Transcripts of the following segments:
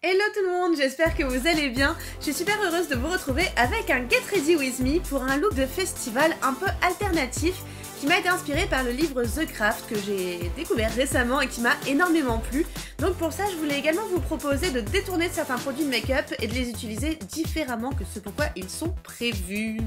Hello tout le monde, j'espère que vous allez bien. Je suis super heureuse de vous retrouver avec un Get Ready With Me pour un look de festival un peu alternatif qui m'a été inspiré par le livre The Craft que j'ai découvert récemment et qui m'a énormément plu. Donc pour ça, je voulais également vous proposer de détourner certains produits de make-up et de les utiliser différemment que ce pourquoi ils sont prévus.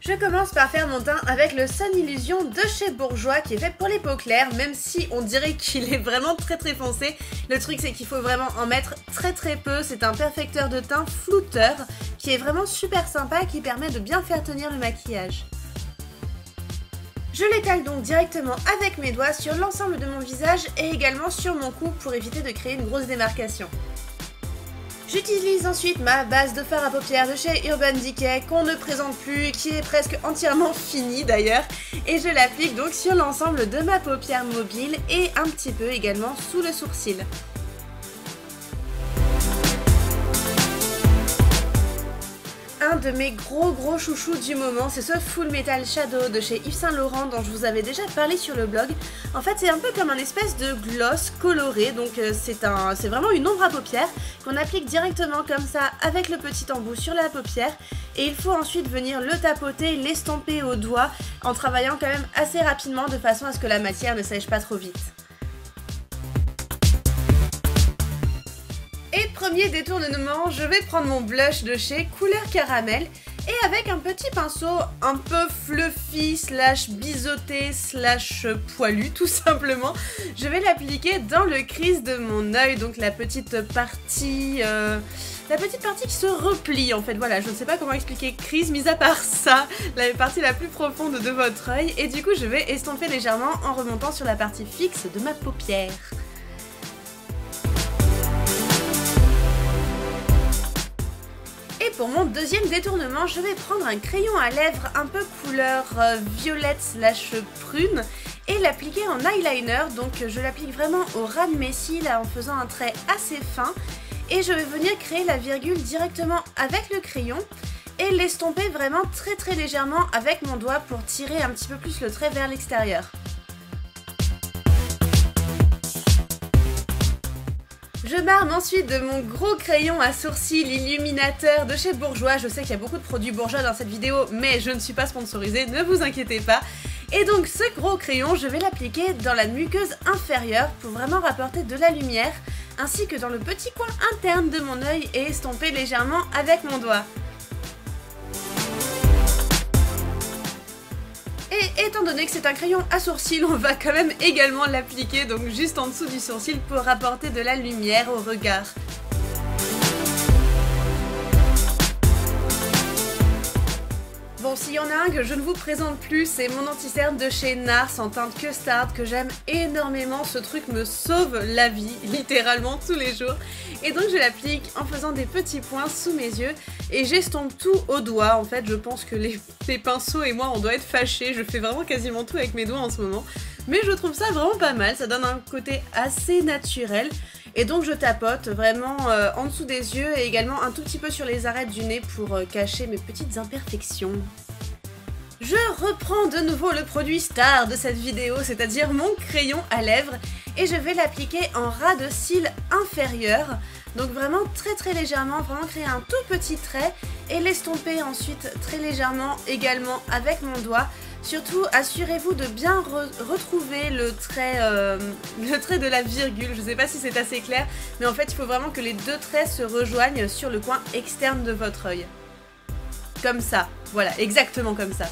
Je commence par faire mon teint avec le Sun Illusion de chez Bourjois qui est fait pour les peaux claires, même si on dirait qu'il est vraiment très foncé. Le truc c'est qu'il faut vraiment en mettre très peu. C'est un perfecteur de teint flouteur qui est vraiment super sympa et qui permet de bien faire tenir le maquillage. Je l'étale donc directement avec mes doigts sur l'ensemble de mon visage et également sur mon cou pour éviter de créer une grosse démarcation. J'utilise ensuite ma base de fard à paupières de chez Urban Decay qu'on ne présente plus, qui est presque entièrement finie d'ailleurs, et je l'applique donc sur l'ensemble de ma paupière mobile et un petit peu également sous le sourcil. Un de mes gros chouchous du moment, c'est ce Full Metal Shadow de chez Yves Saint Laurent dont je vous avais déjà parlé sur le blog. En fait, c'est un peu comme un espèce de gloss coloré, donc c'est vraiment une ombre à paupières qu'on applique directement comme ça avec le petit embout sur la paupière et il faut ensuite venir le tapoter, l'estomper au doigt en travaillant quand même assez rapidement de façon à ce que la matière ne sèche pas trop vite. Et premier détournement, je vais prendre mon blush de chez Couleur Caramel et avec un petit pinceau un peu fluffy slash biseauté slash poilu tout simplement, je vais l'appliquer dans le crease de mon œil, donc la petite partie qui se replie en fait, voilà, je ne sais pas comment expliquer crease mis à part ça, la partie la plus profonde de votre œil, et du coup je vais estomper légèrement en remontant sur la partie fixe de ma paupière. Et pour mon deuxième détournement, je vais prendre un crayon à lèvres un peu couleur violette slash prune et l'appliquer en eyeliner. Donc je l'applique vraiment au ras de mes cils en faisant un trait assez fin et je vais venir créer la virgule directement avec le crayon et l'estomper vraiment très légèrement avec mon doigt pour tirer un petit peu plus le trait vers l'extérieur. Je m'arme ensuite de mon gros crayon à sourcils illuminateur de chez Bourjois. Je sais qu'il y a beaucoup de produits Bourjois dans cette vidéo, mais je ne suis pas sponsorisée, ne vous inquiétez pas. Et donc ce gros crayon, je vais l'appliquer dans la muqueuse inférieure pour vraiment rapporter de la lumière, ainsi que dans le petit coin interne de mon œil et estomper légèrement avec mon doigt. Et étant donné que c'est un crayon à sourcils, on va quand même également l'appliquer donc juste en dessous du sourcil pour apporter de la lumière au regard. Bon, s'il y en a un que je ne vous présente plus, c'est mon anti-cerne de chez NARS en teinte Custard que j'aime énormément. Ce truc me sauve la vie, littéralement tous les jours. Et donc je l'applique en faisant des petits points sous mes yeux et j'estompe tout au doigt. En fait, je pense que les pinceaux et moi, on doit être fâchés. Je fais vraiment quasiment tout avec mes doigts en ce moment. Mais je trouve ça vraiment pas mal, ça donne un côté assez naturel. Et donc je tapote vraiment en dessous des yeux et également un tout petit peu sur les arêtes du nez pour cacher mes petites imperfections. Je reprends de nouveau le produit star de cette vidéo, c'est-à-dire mon crayon à lèvres, et je vais l'appliquer en ras de cils inférieur. Donc vraiment très légèrement, vraiment créer un tout petit trait et l'estomper ensuite très légèrement également avec mon doigt. Surtout, assurez-vous de bien retrouver le trait de la virgule. Je ne sais pas si c'est assez clair, mais en fait, il faut vraiment que les deux traits se rejoignent sur le coin externe de votre œil. Comme ça, voilà, exactement comme ça.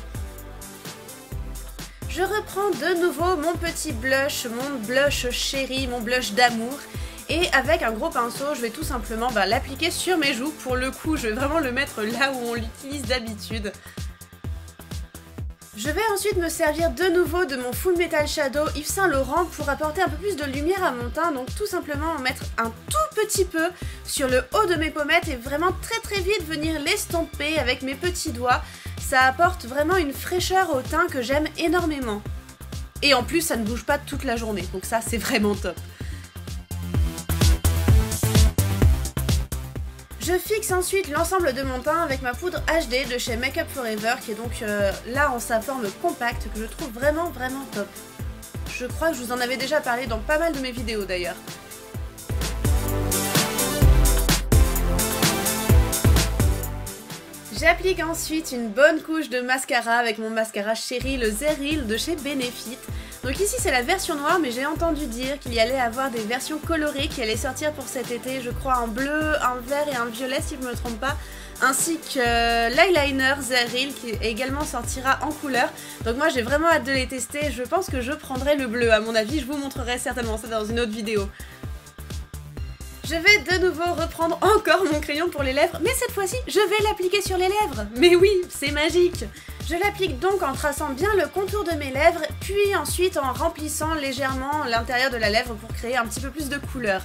Je reprends de nouveau mon petit blush, mon blush chéri, mon blush d'amour. Et avec un gros pinceau, je vais tout simplement l'appliquer sur mes joues. Pour le coup, je vais vraiment le mettre là où on l'utilise d'habitude. Je vais ensuite me servir de nouveau de mon Full Metal Shadow Yves Saint Laurent pour apporter un peu plus de lumière à mon teint, donc tout simplement en mettre un tout petit peu sur le haut de mes pommettes et vraiment très vite venir l'estomper avec mes petits doigts. Ça apporte vraiment une fraîcheur au teint que j'aime énormément. Et en plus ça ne bouge pas toute la journée, donc ça c'est vraiment top. Je fixe ensuite l'ensemble de mon teint avec ma poudre HD de chez Make Up Forever qui est donc là en sa forme compacte que je trouve vraiment top. Je crois que je vous en avais déjà parlé dans pas mal de mes vidéos d'ailleurs. J'applique ensuite une bonne couche de mascara avec mon mascara chéri, le Zeril de chez Benefit. Donc ici c'est la version noire, mais j'ai entendu dire qu'il y allait avoir des versions colorées qui allaient sortir pour cet été, je crois en bleu, un vert et un violet si je ne me trompe pas, ainsi que l'eyeliner Zeril qui également sortira en couleur. Donc moi j'ai vraiment hâte de les tester, je pense que je prendrai le bleu à mon avis, je vous montrerai certainement ça dans une autre vidéo. Je vais de nouveau reprendre encore mon crayon pour les lèvres, mais cette fois-ci, je vais l'appliquer sur les lèvres. Mais oui, c'est magique! Je l'applique donc en traçant bien le contour de mes lèvres, puis ensuite en remplissant légèrement l'intérieur de la lèvre pour créer un petit peu plus de couleur.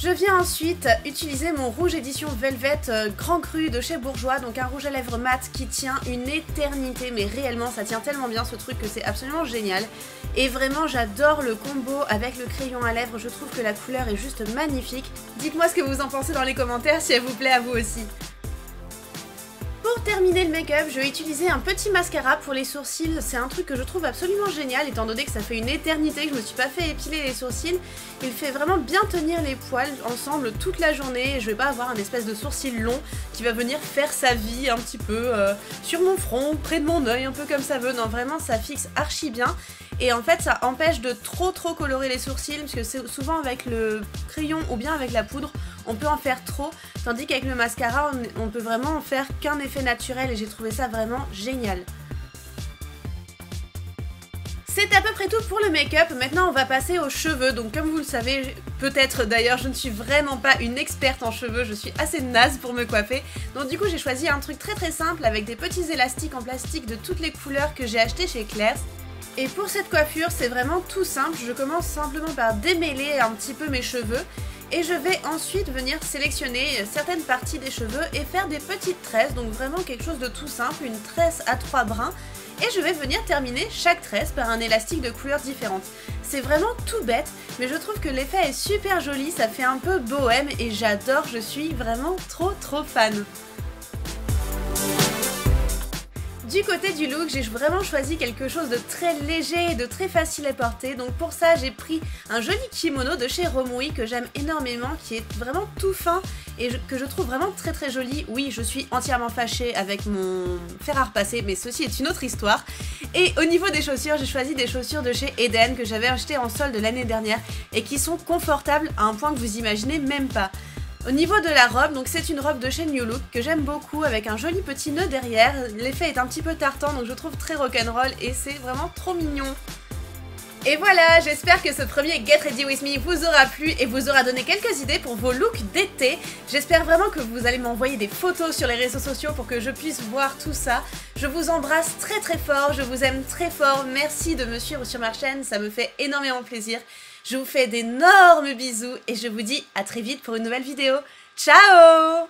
Je viens ensuite utiliser mon rouge édition Velvet Grand Cru de chez Bourjois, donc un rouge à lèvres mat qui tient une éternité, mais réellement ça tient tellement bien ce truc que c'est absolument génial. Et vraiment j'adore le combo avec le crayon à lèvres, je trouve que la couleur est juste magnifique. Dites-moi ce que vous en pensez dans les commentaires si elle vous plaît à vous aussi. Pour terminer le make-up, je vais utiliser un petit mascara pour les sourcils. C'est un truc que je trouve absolument génial étant donné que ça fait une éternité que je me suis pas fait épiler les sourcils. Il fait vraiment bien tenir les poils ensemble toute la journée et je vais pas avoir un espèce de sourcil long qui va venir faire sa vie un petit peu sur mon front, près de mon œil, un peu comme ça veut. Non, vraiment ça fixe archi bien. Et en fait ça empêche de trop colorer les sourcils parce que c'est souvent avec le crayon ou bien avec la poudre on peut en faire trop, tandis qu'avec le mascara on peut vraiment en faire qu'un effet naturel et j'ai trouvé ça vraiment génial. C'est à peu près tout pour le make-up, maintenant on va passer aux cheveux, donc comme vous le savez, peut-être d'ailleurs je ne suis vraiment pas une experte en cheveux, je suis assez naze pour me coiffer, donc du coup j'ai choisi un truc très simple avec des petits élastiques en plastique de toutes les couleurs que j'ai acheté chez Claire's. Et pour cette coiffure, c'est vraiment tout simple, je commence simplement par démêler un petit peu mes cheveux et je vais ensuite venir sélectionner certaines parties des cheveux et faire des petites tresses, donc vraiment quelque chose de tout simple, une tresse à 3 brins. Et je vais venir terminer chaque tresse par un élastique de couleurs différentes. C'est vraiment tout bête, mais je trouve que l'effet est super joli, ça fait un peu bohème et j'adore, je suis vraiment trop fan. Du côté du look, j'ai vraiment choisi quelque chose de très léger et de très facile à porter. Donc pour ça, j'ai pris un joli kimono de chez Romui que j'aime énormément, qui est vraiment tout fin et que je trouve vraiment très joli. Oui, je suis entièrement fâchée avec mon fer à repasser, mais ceci est une autre histoire. Et au niveau des chaussures, j'ai choisi des chaussures de chez Eden que j'avais achetées en solde l'année dernière et qui sont confortables à un point que vous imaginez même pas. Au niveau de la robe, donc c'est une robe de chez New Look que j'aime beaucoup avec un joli petit nœud derrière. L'effet est un petit peu tartan donc je trouve très rock'n'roll et c'est vraiment trop mignon. Et voilà, j'espère que ce premier Get Ready With Me vous aura plu et vous aura donné quelques idées pour vos looks d'été. J'espère vraiment que vous allez m'envoyer des photos sur les réseaux sociaux pour que je puisse voir tout ça. Je vous embrasse très fort, je vous aime très fort. Merci de me suivre sur ma chaîne, ça me fait énormément plaisir. Je vous fais d'énormes bisous et je vous dis à très vite pour une nouvelle vidéo. Ciao!